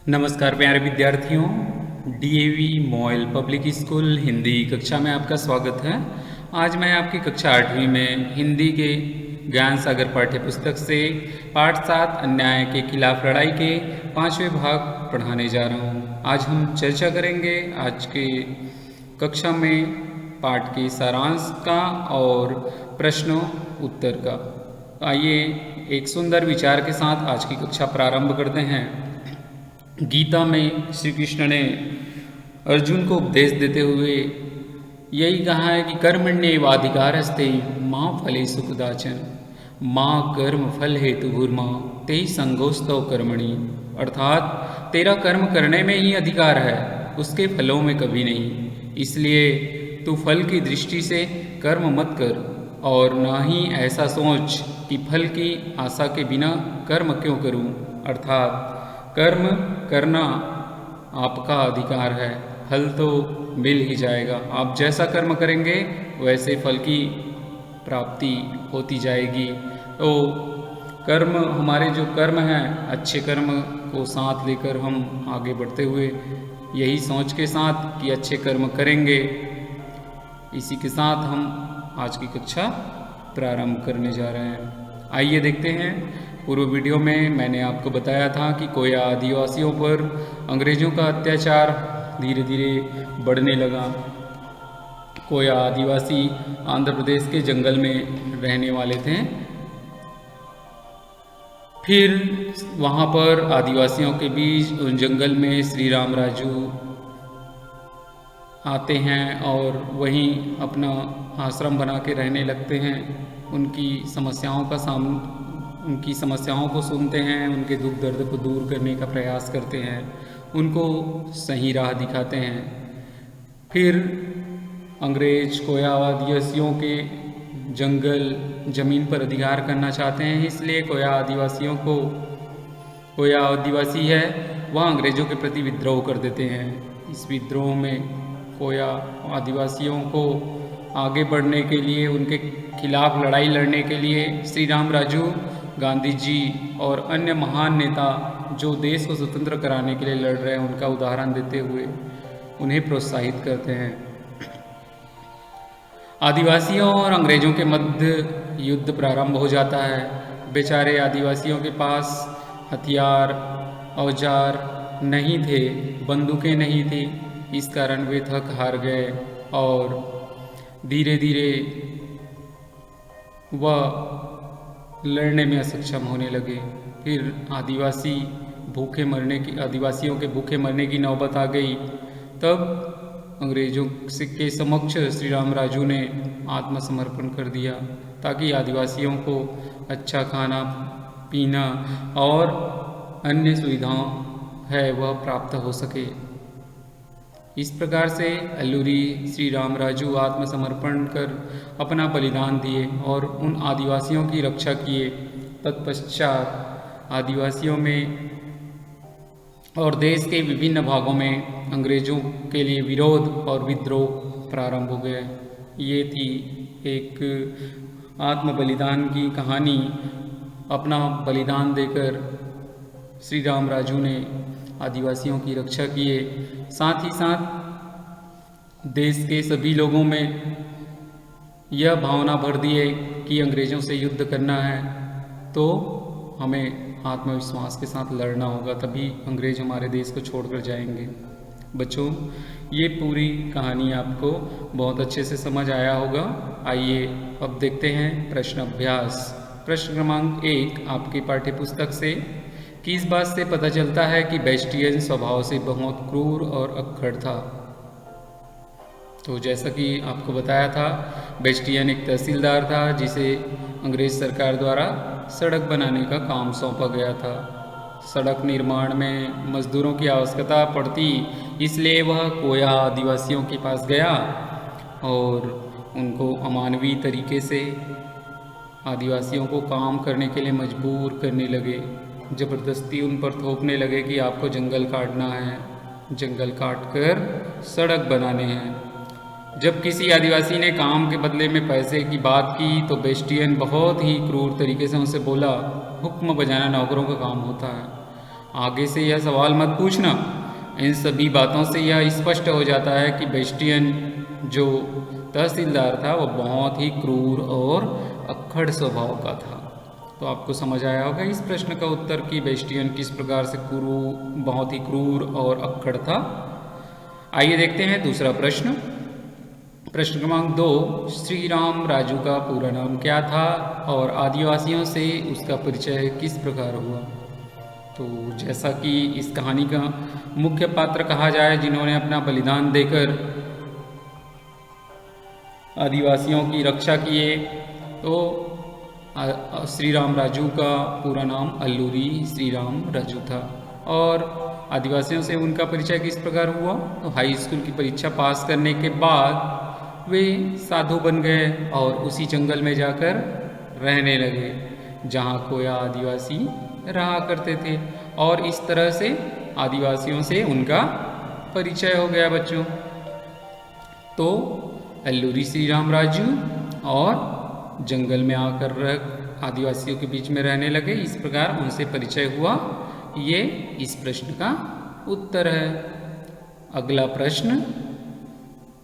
नमस्कार प्यारे विद्यार्थियों। DAV MOIL public school Hindi कक्षा में आपका स्वागत है। आज मैं आपकी कक्षा 8वीं में हिंदी के ज्ञान सागर पाठ्य पुस्तक से पाठ 7 अन्याय के खिलाफ लड़ाई के 5वें भाग पढ़ाने जा रहा हूँ। आज हम चर्चा करेंगे आज के कक्षा में पाठ के सारांश का और प्रश्नों उत्तर का। आइए एक सुंदर विचार के साथ आज की कक्षा प्रारंभ करते हैं। गीता में श्री कृष्ण ने अर्जुन को उपदेश देते हुए यही कहा है कि कर्मण्येवाधिकारस्ते मां फलेषु कदाचन मां कर्म फल हेतुर्मा ते संगोस्तव कर्मणि। अर्थात तेरा कर्म करने में ही अधिकार है, उसके फलों में कभी नहीं। इसलिए तू फल की दृष्टि से कर्म मत कर और ना ही ऐसा सोच कि फल की आशा के बिना कर्म क्यों करूं। अर्थात कर्म करना आपका अधिकार है, फल तो मिल ही जाएगा। आप जैसा कर्म करेंगे वैसे फल की प्राप्ति होती जाएगी। तो कर्म, हमारे जो कर्म हैं, अच्छे कर्म को साथ लेकर हम आगे बढ़ते हुए यही सोच के साथ कि अच्छे कर्म करेंगे, इसी के साथ हम आज की कक्षा प्रारंभ करने जा रहे हैं। आइए देखते हैं। पूर्व वीडियो में मैंने आपको बताया था कि कोया आदिवासियों पर अंग्रेज़ों का अत्याचार धीरे धीरे बढ़ने लगा। कोया आदिवासी आंध्र प्रदेश के जंगल में रहने वाले थे। फिर वहाँ पर आदिवासियों के बीच उन जंगल में श्री राम राजू आते हैं और वहीं अपना आश्रम बना के रहने लगते हैं। उनकी समस्याओं को सुनते हैं, उनके दुख दर्द को दूर करने का प्रयास करते हैं, उनको सही राह दिखाते हैं। फिर अंग्रेज कोया आदिवासियों के जंगल ज़मीन पर अधिकार करना चाहते हैं, इसलिए कोया आदिवासी है वह अंग्रेज़ों के प्रति विद्रोह कर देते हैं। इस विद्रोह में कोया आदिवासियों को आगे बढ़ने के लिए, उनके खिलाफ लड़ाई लड़ने के लिए श्री राम राजू, गांधी जी और अन्य महान नेता जो देश को स्वतंत्र कराने के लिए लड़ रहे हैं उनका उदाहरण देते हुए उन्हें प्रोत्साहित करते हैं। आदिवासियों और अंग्रेज़ों के मध्य युद्ध प्रारंभ हो जाता है। बेचारे आदिवासियों के पास हथियार औजार नहीं थे, बंदूकें नहीं थी। इस कारण वे थक हार गए और धीरे धीरे वह लड़ने में असक्षम होने लगे। फिर आदिवासियों के भूखे मरने की नौबत आ गई। तब अंग्रेज़ों के समक्ष श्री राम राजू ने आत्मसमर्पण कर दिया ताकि आदिवासियों को अच्छा खाना पीना और अन्य सुविधाएं है वह प्राप्त हो सके। इस प्रकार से अल्लूरी श्री राम राजू आत्मसमर्पण कर अपना बलिदान दिए और उन आदिवासियों की रक्षा किए। तत्पश्चात आदिवासियों में और देश के विभिन्न भागों में अंग्रेज़ों के लिए विरोध और विद्रोह प्रारंभ हो गए। ये थी एक आत्म बलिदान की कहानी। अपना बलिदान देकर श्री राम राजू ने आदिवासियों की रक्षा किए। साथ ही साथ देश के सभी लोगों में यह भावना भर दिए कि अंग्रेज़ों से युद्ध करना है तो हमें आत्मविश्वास के साथ लड़ना होगा, तभी अंग्रेज़ हमारे देश को छोड़कर जाएंगे। बच्चों, ये पूरी कहानी आपको बहुत अच्छे से समझ आया होगा। आइए अब देखते हैं प्रश्न अभ्यास। प्रश्न क्रमांक 1 आपकी पाठ्य पुस्तक से, किस बात से पता चलता है कि बेस्टियन स्वभाव से बहुत क्रूर और अक्खड़ था? तो जैसा कि आपको बताया था, बेस्टियन एक तहसीलदार था जिसे अंग्रेज सरकार द्वारा सड़क बनाने का काम सौंपा गया था। सड़क निर्माण में मजदूरों की आवश्यकता पड़ती, इसलिए वह कोया आदिवासियों के पास गया और उनको अमानवीय तरीके से आदिवासियों को काम करने के लिए मजबूर करने लगे। ज़बरदस्ती उन पर थोपने लगे कि आपको जंगल काटना है, जंगल काट कर सड़क बनाने हैं। जब किसी आदिवासी ने काम के बदले में पैसे की बात की तो बेस्टियन बहुत ही क्रूर तरीके से उनसे बोला, हुक्म बजाना नौकरों का काम होता है, आगे से यह सवाल मत पूछना। इन सभी बातों से यह स्पष्ट हो जाता है कि बेस्टियन जो तहसीलदार था वह बहुत ही क्रूर और अक्खड़ स्वभाव का था। तो आपको समझ आया होगा इस प्रश्न का उत्तर कि बेस्टियन किस प्रकार से बहुत ही क्रूर और अक्खड़ था। आइए देखते हैं दूसरा प्रश्न। प्रश्न क्रमांक 2, श्री राम राजू का पूरा नाम क्या था और आदिवासियों से उसका परिचय किस प्रकार हुआ। तो जैसा कि इस कहानी का मुख्य पात्र कहा जाए जिन्होंने अपना बलिदान देकर आदिवासियों की रक्षा किए, तो श्री राम राजू का पूरा नाम अल्लूरी श्री राम राजू था। और आदिवासियों से उनका परिचय किस प्रकार हुआ। तो हाई स्कूल की परीक्षा पास करने के बाद वे साधु बन गए और उसी जंगल में जाकर रहने लगे जहाँ कोया आदिवासी रहा करते थे, और इस तरह से आदिवासियों से उनका परिचय हो गया बच्चों। तो अल्लूरी श्री राम राजू और जंगल में आकर आदिवासियों के बीच में रहने लगे, इस प्रकार उनसे परिचय हुआ। ये इस प्रश्न का उत्तर है। अगला प्रश्न,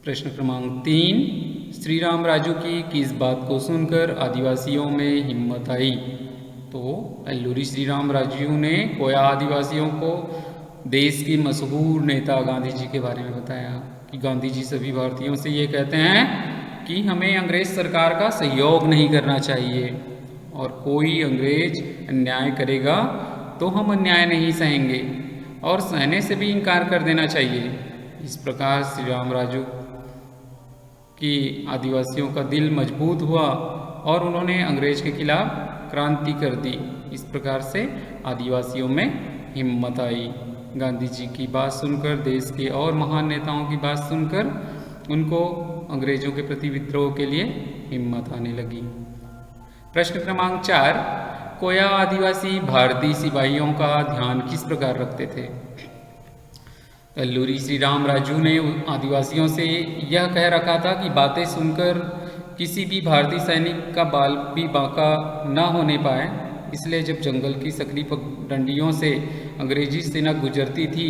प्रश्न क्रमांक 3, श्री राम राजू की किस बात को सुनकर आदिवासियों में हिम्मत आई। तो अल्लूरी श्री राम राजू ने कोया आदिवासियों को देश के मशहूर नेता गांधी जी के बारे में बताया कि गांधी जी सभी भारतीयों से ये कहते हैं कि हमें अंग्रेज सरकार का सहयोग नहीं करना चाहिए, और कोई अंग्रेज अन्याय करेगा तो हम अन्याय नहीं सहेंगे और सहने से भी इनकार कर देना चाहिए। इस प्रकार श्री राम राजू की आदिवासियों का दिल मजबूत हुआ और उन्होंने अंग्रेज के खिलाफ क्रांति कर दी। इस प्रकार से आदिवासियों में हिम्मत आई। गांधी जी की बात सुनकर, देश के और महान नेताओं की बात सुनकर उनको अंग्रेजों के प्रति विद्रोह के लिए हिम्मत आने लगी। प्रश्न क्रमांक 4, कोया आदिवासी भारतीय सिपाहियों का ध्यान किस प्रकार रखते थे। अल्लूरी श्री राम राजू ने आदिवासियों से यह कह रखा था कि बातें सुनकर किसी भी भारतीय सैनिक का बाल भी बांका न होने पाए, इसलिए जब जंगल की सकरी डंडियों से अंग्रेजी सेना गुजरती थी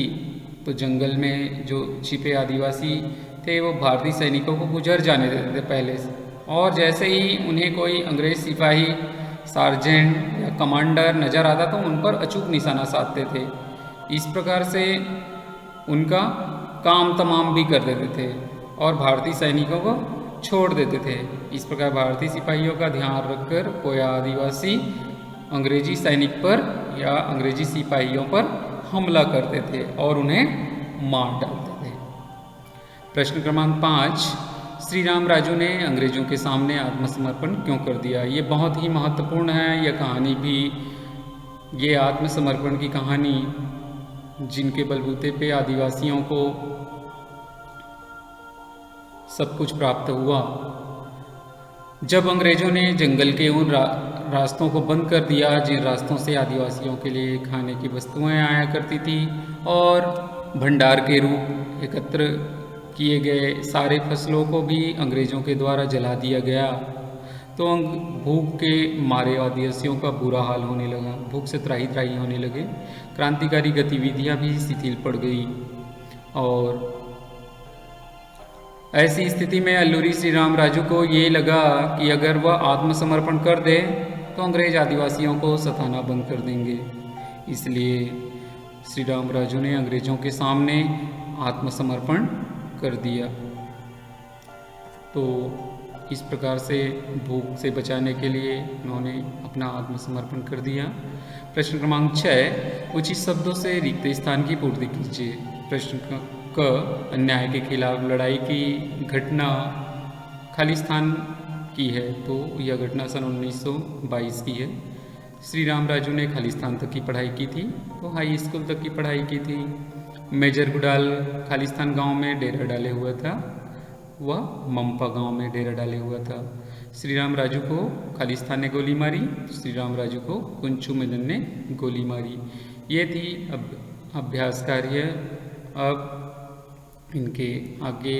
तो जंगल में जो छिपे आदिवासी थे वो भारतीय सैनिकों को गुजर जाने देते थे पहले से, और जैसे ही उन्हें कोई अंग्रेज सिपाही, सार्जेंट या कमांडर नज़र आता तो उन पर अचूक निशाना साधते थे। इस प्रकार से उनका काम तमाम भी कर देते थे और भारतीय सैनिकों को छोड़ देते थे। इस प्रकार भारतीय सिपाहियों का ध्यान रखकर कोया आदिवासी अंग्रेजी सैनिक पर या अंग्रेजी सिपाहियों पर हमला करते थे और उन्हें मार डालते थे। प्रश्न क्रमांक 5, श्री राम राजू ने अंग्रेजों के सामने आत्मसमर्पण क्यों कर दिया। ये बहुत ही महत्वपूर्ण है यह कहानी भी। ये आत्मसमर्पण की कहानी जिनके बलबूते पे आदिवासियों को सब कुछ प्राप्त हुआ। जब अंग्रेजों ने जंगल के उन रास्तों को बंद कर दिया जिन रास्तों से आदिवासियों के लिए खाने की वस्तुएं आया करती थी, और भंडार के रूप एकत्र किए गए सारे फसलों को भी अंग्रेजों के द्वारा जला दिया गया, तो भूख के मारे आदिवासियों का बुरा हाल होने लगा। भूख से त्राही त्राही होने लगे। क्रांतिकारी गतिविधियां भी शिथिल पड़ गई, और ऐसी स्थिति में अल्लूरी श्री राम राजू को ये लगा कि अगर वह आत्मसमर्पण कर दे तो अंग्रेज आदिवासियों को सताना बंद कर देंगे। इसलिए श्री राम राजू ने अंग्रेजों के सामने आत्मसमर्पण कर दिया। तो इस प्रकार से भूख से बचाने के लिए उन्होंने अपना आत्मसमर्पण कर दिया। प्रश्न क्रमांक 6, उचित शब्दों से रिक्त स्थान की पूर्ति कीजिए। प्रश्न क, अन्याय के खिलाफ लड़ाई की घटना खालिस्तान की है, तो यह घटना सन 1922 की है। श्री राम राजू ने खालिस्तान तक की पढ़ाई की थी, तो हाई स्कूल तक की पढ़ाई की थी। मेजर गुडाल खालिस्तान गांव में डेरा डाले हुआ था, वह मम्पा गांव में डेरा डाले हुआ था। श्री राम राजू को खालिस्तान ने गोली मारी, श्री राम राजू को कुंचू मेनन ने गोली मारी। ये थी अभ्यास कार्य। अब इनके आगे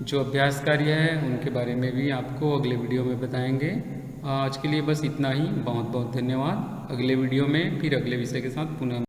जो अभ्यास कार्य है उनके बारे में भी आपको अगले वीडियो में बताएंगे। आज के लिए बस इतना ही। बहुत बहुत धन्यवाद। अगले वीडियो में फिर अगले विषय के साथ पुनः